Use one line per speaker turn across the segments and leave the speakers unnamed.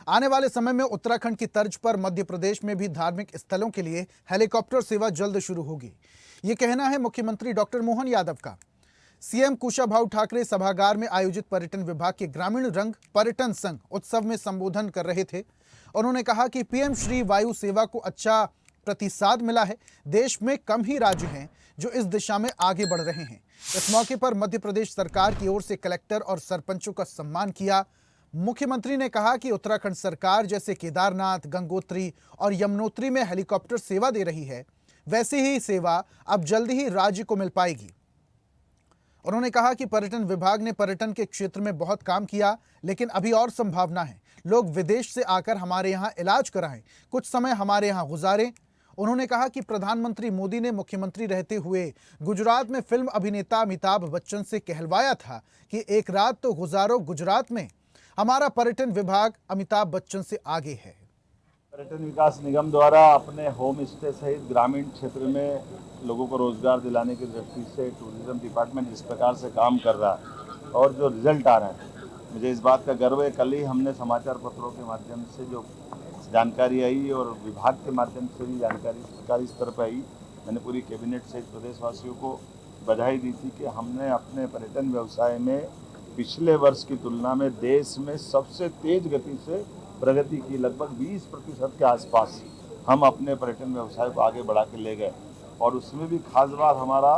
आने वाले समय में उत्तराखंड की तर्ज पर मध्य प्रदेश में भी धार्मिक स्थलों के लिए हेलीकॉप्टर सेवा जल्द शुरू होगी। ये कहना है मुख्यमंत्री डॉक्टर मोहन यादव का। सीएम कुशाभाऊ ठाकरे सभागार में आयोजित पर्यटन विभाग के ग्रामीण रंग पर्यटन संघ उत्सव में संबोधन कर रहे थे। उन्होंने कहा कि पीएम श्री वायु सेवा को अच्छा प्रतिसाद मिला है। देश में कम ही राज्य हैं जो इस दिशा में आगे बढ़ रहे हैं। इस मौके पर मध्य प्रदेश सरकार की ओर से कलेक्टर और सरपंचों का सम्मान किया। मुख्यमंत्री ने कहा कि उत्तराखंड सरकार जैसे केदारनाथ, गंगोत्री और यमुनोत्री में हेलीकॉप्टर सेवा दे रही है, वैसी ही सेवा अब जल्दी ही राज्य को मिल पाएगी। उन्होंने कहा कि पर्यटन विभाग ने पर्यटन के क्षेत्र में बहुत काम किया, लेकिन अभी और संभावना है। लोग विदेश से आकर हमारे यहाँ इलाज कराएं, कुछ समय हमारे यहाँ गुजारें। उन्होंने कहा कि प्रधानमंत्री मोदी ने मुख्यमंत्री रहते हुए गुजरात में फिल्म अभिनेता अमिताभ बच्चन से कहलवाया था कि एक रात तो गुजारो गुजरात में। हमारा पर्यटन विभाग अमिताभ बच्चन से आगे है।
पर्यटन विकास निगम द्वारा अपने होम स्टे सहित ग्रामीण क्षेत्र में लोगों को रोजगार दिलाने की दृष्टि से टूरिज्म डिपार्टमेंट जिस प्रकार से काम कर रहा है और जो रिजल्ट आ रहे हैं, मुझे इस बात का गर्व है। कल ही हमने समाचार पत्रों के माध्यम से जो जानकारी आई और विभाग के माध्यम से भी जानकारी सरकारी स्तर पर आई, मैंने पूरी कैबिनेट सहित प्रदेशवासियों को बधाई दी थी कि हमने अपने पर्यटन व्यवसाय में पिछले वर्ष की तुलना में देश में सबसे तेज गति से प्रगति की। लगभग 20% के आसपास हम अपने पर्यटन व्यवसाय को आगे बढ़ा के ले गए। और उसमें भी खास बात हमारा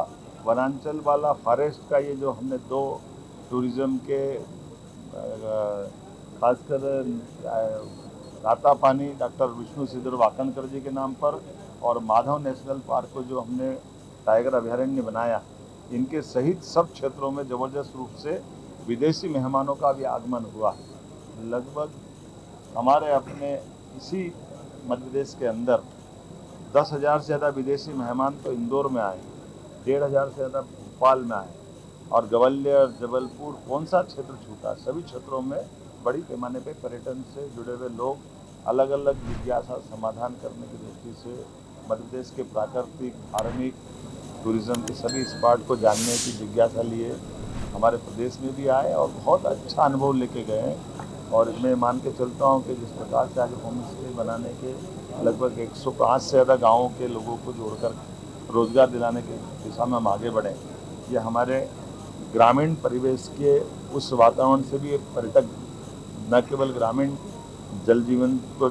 वनांचल वाला फॉरेस्ट का ये जो हमने 2 टूरिज्म के खासकर रातापानी डॉक्टर विष्णु सिद्धर वाकणकर जी के नाम पर और माधव नेशनल पार्क को जो हमने टाइगर अभयारण्य बनाया, इनके सहित सब क्षेत्रों में ज़बरदस्त रूप से विदेशी मेहमानों का भी आगमन हुआ। लगभग हमारे अपने इसी मध्य प्रदेश के अंदर 10,000 से ज़्यादा विदेशी मेहमान तो इंदौर में आए, 1,500 से ज़्यादा भोपाल में आए और ग्वालियर, जबलपुर, कौन सा क्षेत्र छूटा, सभी क्षेत्रों में बड़ी पैमाने पे पर्यटन से जुड़े हुए लोग अलग अलग जिज्ञासा समाधान करने की दृष्टि से मध्य प्रदेश के प्राकृतिक, धार्मिक, टूरिज्म के सभी स्पॉट को जानने की जिज्ञासा लिए हमारे प्रदेश में भी आए और बहुत अच्छा अनुभव लेके गए हैं। और मैं मान के चलता हूँ कि जिस प्रकार से आगे होम स्टे बनाने के लगभग 105 से ज़्यादा गाँवों के लोगों को जोड़कर रोजगार दिलाने की दिशा में हम आगे बढ़ें, ये हमारे ग्रामीण परिवेश के उस वातावरण से भी पर्यटक न केवल ग्रामीण जल जीवन को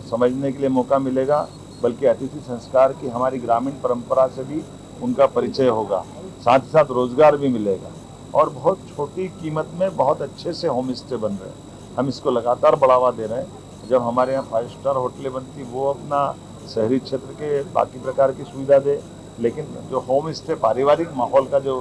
समझने के लिए मौका मिलेगा, बल्कि अतिथि संस्कार की हमारी ग्रामीण परंपरा से भी उनका परिचय होगा, साथ ही साथ रोजगार भी मिलेगा। और बहुत छोटी कीमत में बहुत अच्छे से होम स्टे बन रहे हैं। हम इसको लगातार बढ़ावा दे रहे हैं। जब हमारे यहाँ 5 स्टार होटलें बनती, वो अपना शहरी क्षेत्र के बाकी प्रकार की सुविधा दे, लेकिन जो होम स्टे पारिवारिक माहौल का जो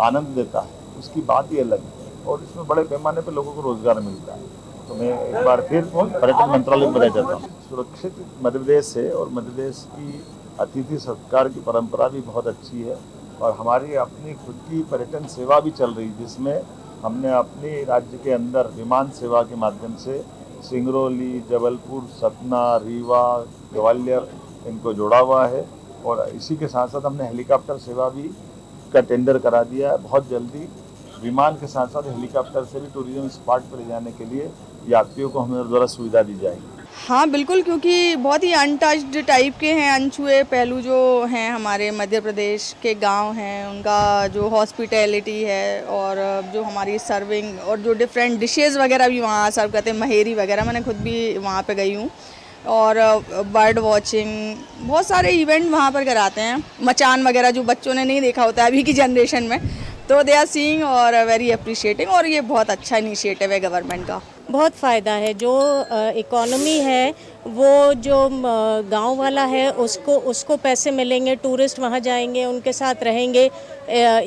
आनंद देता है, उसकी बात ही अलग है और इसमें बड़े पैमाने पर लोगों को रोजगार मिलता है। तो मैं एक बार फिर पर्यटन मंत्रालय को बधाई देता हूँ। सुरक्षित मध्य प्रदेश है और मध्य प्रदेश की अतिथि सत्कार की परंपरा भी बहुत अच्छी है और हमारी अपनी खुद की पर्यटन सेवा भी चल रही है, जिसमें हमने अपने राज्य के अंदर विमान सेवा के माध्यम से सिंगरौली, जबलपुर, सतना, रीवा, ग्वालियर इनको जोड़ा हुआ है। और इसी के साथ साथ हमने हेलीकॉप्टर सेवा भी का टेंडर करा दिया है। बहुत जल्दी विमान के साथ साथ हेलीकॉप्टर से भी टूरिज्म स्पॉट पर ले जाने के लिए यात्रियों को हमारे द्वारा सुविधा दी जाएगी।
हाँ बिल्कुल, क्योंकि बहुत ही अनटच्ड टाइप के हैं, अनछुए पहलू जो हैं हमारे मध्य प्रदेश के गांव हैं, उनका जो हॉस्पिटैलिटी है और जो हमारी सर्विंग और जो डिफरेंट डिशेज़ वगैरह भी वहाँ सर्व करते हैं, महेरी वगैरह, मैंने खुद भी वहाँ पे गई हूँ। और बर्ड वॉचिंग, बहुत सारे इवेंट वहाँ पर कराते हैं। मचान वगैरह जो बच्चों ने नहीं देखा होता है अभी की जनरेशन में, तो दे आर सीइंग और वेरी अप्रिशिएटिंग। और ये बहुत अच्छा इनिशिएटिव है गवर्नमेंट का।
बहुत फ़ायदा है। जो इकोनॉमी है वो जो गांव वाला है उसको पैसे मिलेंगे, टूरिस्ट वहां जाएंगे, उनके साथ रहेंगे,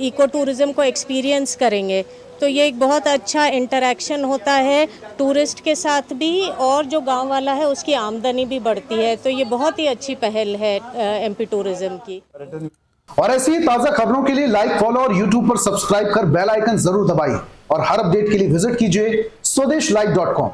इको टूरिज़्म को एक्सपीरियंस करेंगे, तो ये एक बहुत अच्छा इंटरेक्शन होता है टूरिस्ट के साथ भी और जो गांव वाला है उसकी आमदनी भी बढ़ती है। तो ये बहुत ही अच्छी पहल है एमपी टूरिज़्म की।
और ऐसी ही ताजा खबरों के लिए लाइक, फॉलो और यूट्यूब पर सब्सक्राइब कर बेल आइकन जरूर दबाइए और हर अपडेट के लिए विजिट कीजिए स्वदेशलाइव.com।